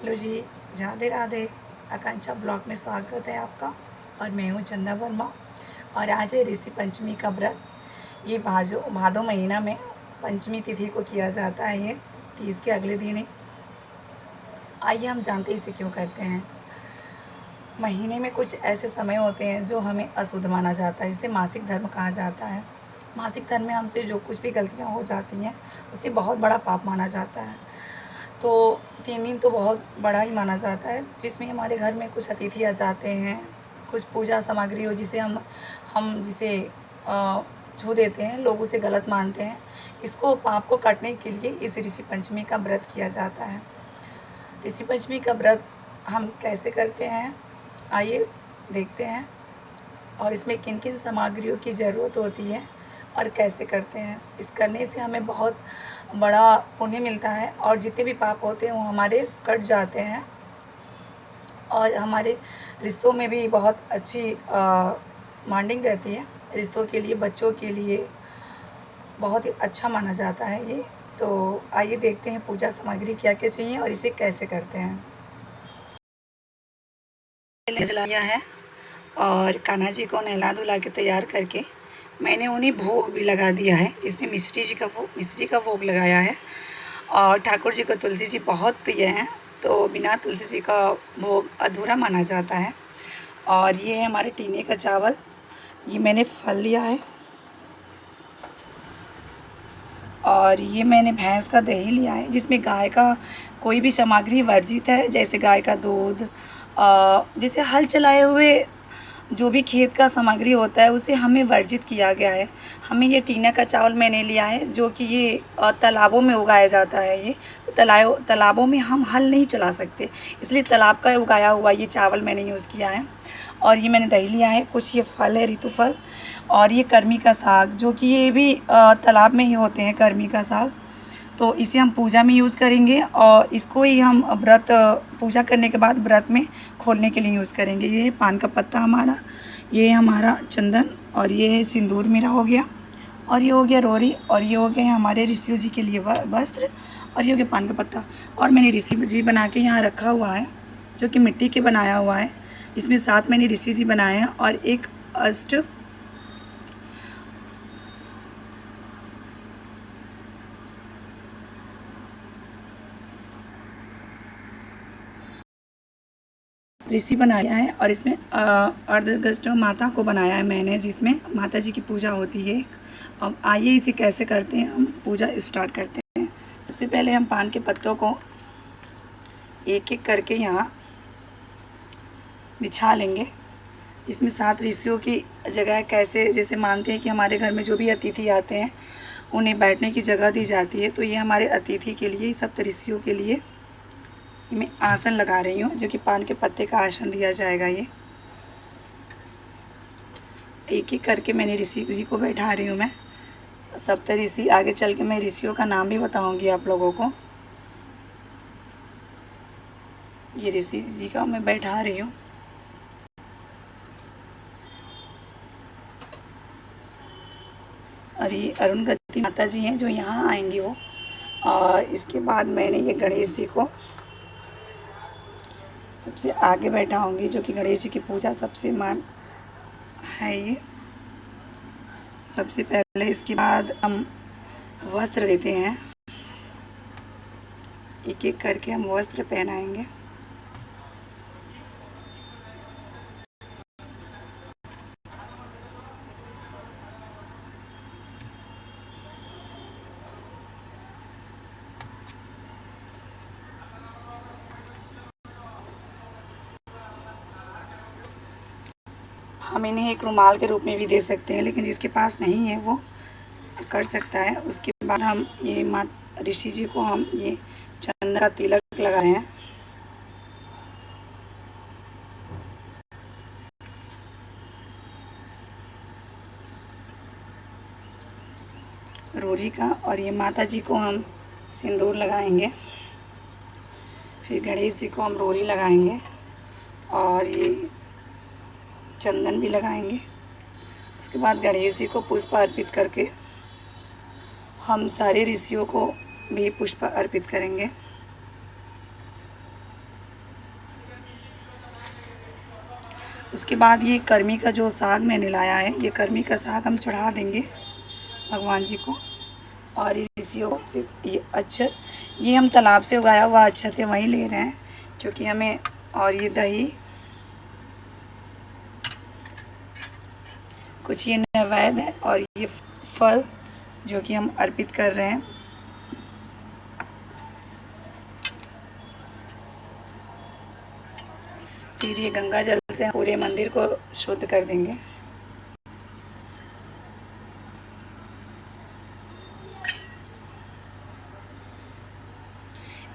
Hello जी, राधे राधे। आकांक्षा blog में स्वागत है आपका। और मैं हूँ चंदा वर्मा। और आज है ऋषि पंचमी का व्रत। ये भादो महीना में पंचमी तिथि को किया जाता है। ये 30 के अगले दिन है। आइए हम जानते हैं इसे क्यों करते हैं। महीने में कुछ ऐसे समय होते हैं जो हमें अशुद्ध माना जाता है, जिसे मासिक धर्म कहा जाता है। मासिक धर्म में हमसे जो कुछ भी गलतियाँ हो जाती हैं उसे बहुत बड़ा पाप माना जाता है। तो 3 दिन तो बहुत बड़ा ही माना जाता है, जिसमें हमारे घर में कुछ अतिथि आ जाते हैं, कुछ पूजा सामग्री हो जिसे हम जिसे छू देते हैं, लोग उसे गलत मानते हैं। इसको पाप को काटने के लिए इस ऋषि पंचमी का व्रत किया जाता है। ऋषि पंचमी का व्रत हम कैसे करते हैं, आइए देखते हैं। और इसमें किन किन सामग्रियों की ज़रूरत होती है और कैसे करते हैं। इस करने से हमें बहुत बड़ा पुण्य मिलता है और जितने भी पाप होते हैं वो हमारे कट जाते हैं। और हमारे रिश्तों में भी बहुत अच्छी बॉन्डिंग रहती है। रिश्तों के लिए, बच्चों के लिए बहुत ही अच्छा माना जाता है ये। तो आइए देखते हैं पूजा सामग्री क्या क्या चाहिए और इसे कैसे करते हैं। जलाया है और कान्हा जी को नहला धुला के तैयार करके मैंने उन्हें भोग भी लगा दिया है, जिसमें मिश्री का भोग लगाया है। और ठाकुर जी को तुलसी जी बहुत प्रिय हैं, तो बिना तुलसी जी का भोग अधूरा माना जाता है। और ये है हमारे टीने का चावल। ये मैंने फल लिया है। और ये मैंने भैंस का दही लिया है, जिसमें गाय का कोई भी सामग्री वर्जित है, जैसे गाय का दूध, जैसे हल चलाए हुए जो भी खेत का सामग्री होता है उसे हमें वर्जित किया गया है। हमें ये टीना का चावल मैंने लिया है, जो कि ये तालाबों में उगाया जाता है। ये तो तालाबों में हम हल नहीं चला सकते, इसलिए तालाब का उगाया हुआ ये चावल मैंने यूज़ किया है। और ये मैंने दही लिया है। कुछ ये फल है, ऋतु फल। और ये कर्मी का साग, जो कि ये भी तालाब में ही होते हैं, कर्मी का साग। तो इसे हम पूजा में यूज़ करेंगे और इसको ही हम व्रत पूजा करने के बाद व्रत में खोलने के लिए यूज़ करेंगे। ये है पान का पत्ता हमारा, ये है हमारा चंदन, और ये है सिंदूर मेरा हो गया, और ये हो गया रोरी, और ये हो गए हमारे ऋषि जी के लिए वस्त्र, और ये हो गया पान का पत्ता। और मैंने ऋषि जी बना के यहाँ रखा हुआ है, जो कि मिट्टी के बनाया हुआ है। इसमें 7 मैंने ऋषि जी बनाए हैं और एक अष्ट ऋषि बनाया है। और इसमें अर्धगष्ट माता को बनाया है मैंने, जिसमें माता जी की पूजा होती है। अब आइए इसे कैसे करते हैं, हम पूजा स्टार्ट करते हैं। सबसे पहले हम पान के पत्तों को एक एक करके यहाँ बिछा लेंगे। इसमें 7 ऋषियों की जगह कैसे, जैसे मानते हैं कि हमारे घर में जो भी अतिथि आते हैं उन्हें बैठने की जगह दी जाती है, तो ये हमारे अतिथि के लिए, सप्त ऋषियों के लिए मैं आसन लगा रही हूँ, जो कि पान के पत्ते का आसन दिया जाएगा। ये एक एक करके मैंने ऋषि जी को बैठा रही हूँ मैं। सप्त ऋषि, आगे चल के मैं ऋषियों का नाम भी बताऊँगी आप लोगों को। ये ऋषि जी का मैं बैठा रही हूँ। और ये अरुणगति माता जी हैं जो यहाँ आएंगी वो। और इसके बाद मैंने ये गणेश जी को सबसे आगे बैठाऊंगी, जो कि गणेश जी की पूजा सबसे मान है ये सबसे पहले। इसके बाद हम वस्त्र देते हैं, एक एक करके हम वस्त्र पहनाएंगे। हम इन्हें एक रुमाल के रूप में भी दे सकते हैं, लेकिन जिसके पास नहीं है वो कर सकता है। उसके बाद हम ये ऋषि जी को हम ये चंदन का तिलक लगा रहे हैं। रोरी का, और ये माता जी को हम सिंदूर लगाएंगे। फिर गणेश जी को हम रोरी लगाएंगे और ये चंदन भी लगाएंगे। उसके बाद गणेश जी को पुष्प अर्पित करके हम सारे ऋषियों को भी पुष्प अर्पित करेंगे। उसके बाद ये कर्मी का जो साग मैंने लाया है, ये कर्मी का साग हम चढ़ा देंगे भगवान जी को। और ये ऋषियों को फिर ये अक्षत, ये हम तालाब से उगाया हुआ अक्षत है, वहीं ले रहे हैं क्योंकि हमें। और ये दही, कुछ ये नैवेद्य है और ये फल जो कि हम अर्पित कर रहे हैं। फिर ये गंगा जल से पूरे मंदिर को शुद्ध कर देंगे।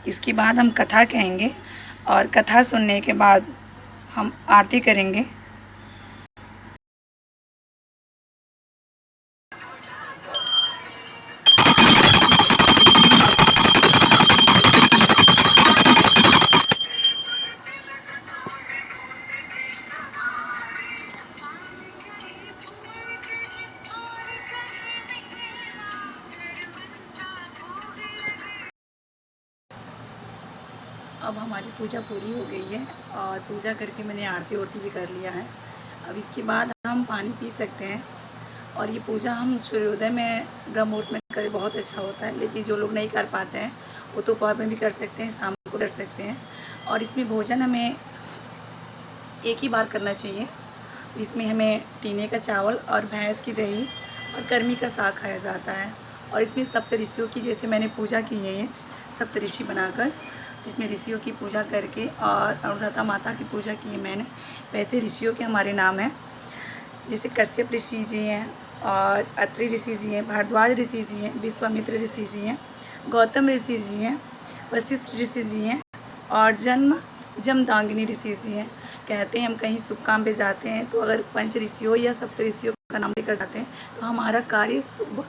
इसके बाद हम कथा कहेंगे और कथा सुनने के बाद हम आरती करेंगे। अब हमारी पूजा पूरी हो गई है और पूजा करके मैंने आरती वारती भी कर लिया है। अब इसके बाद हम पानी पी सकते हैं। और ये पूजा हम सूर्योदय में ब्रह्म मुहूर्त में करें, बहुत अच्छा होता है। लेकिन जो लोग नहीं कर पाते हैं वो दोपहर में भी कर सकते हैं, शाम को कर सकते हैं। और इसमें भोजन हमें एक ही बार करना चाहिए, जिसमें हमें टीने का चावल और भैंस की दही और कर्मी का साग खाया जाता है। और इसमें सप्तऋषियों की जैसे मैंने पूजा की है, ये सप्तऋषि बनाकर, जिसमें ऋषियों की पूजा करके और अनुराधा माता की पूजा की है मैंने। वैसे ऋषियों के हमारे नाम हैं, जैसे कश्यप ऋषि जी हैं और अत्रि ऋषि जी हैं, भारद्वाज ऋषि जी हैं, विश्वामित्र ऋषि जी हैं, गौतम ऋषि जी हैं, वशिष्ठ ऋषि जी हैं और जमदाग्नि ऋषि जी हैं। कहते हैं हम कहीं शुभ काम पे जाते हैं तो अगर पंच ऋषियों या सप्त ऋषियों का नाम लेकर जाते हैं तो हमारा कार्य शुभ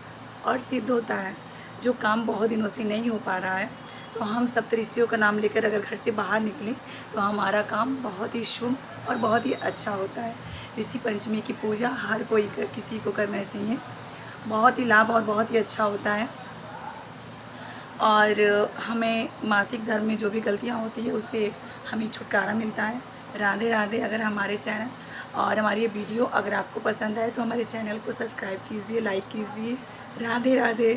और सिद्ध होता है। जो काम बहुत दिनों से नहीं हो पा रहा है तो हम सप्तऋषियों का नाम लेकर अगर घर से बाहर निकलें तो हमारा काम बहुत ही शुभ और बहुत ही अच्छा होता है। ऋषि पंचमी की पूजा हर कोई किसी को करना चाहिए, बहुत ही लाभ और बहुत ही अच्छा होता है। और हमें मासिक धर्म में जो भी गलतियाँ होती है उससे हमें छुटकारा मिलता है। राधे राधे। अगर हमारे चैनल और हमारी ये वीडियो अगर आपको पसंद आए तो हमारे चैनल को सब्सक्राइब कीजिए, लाइक कीजिए। राधे राधे।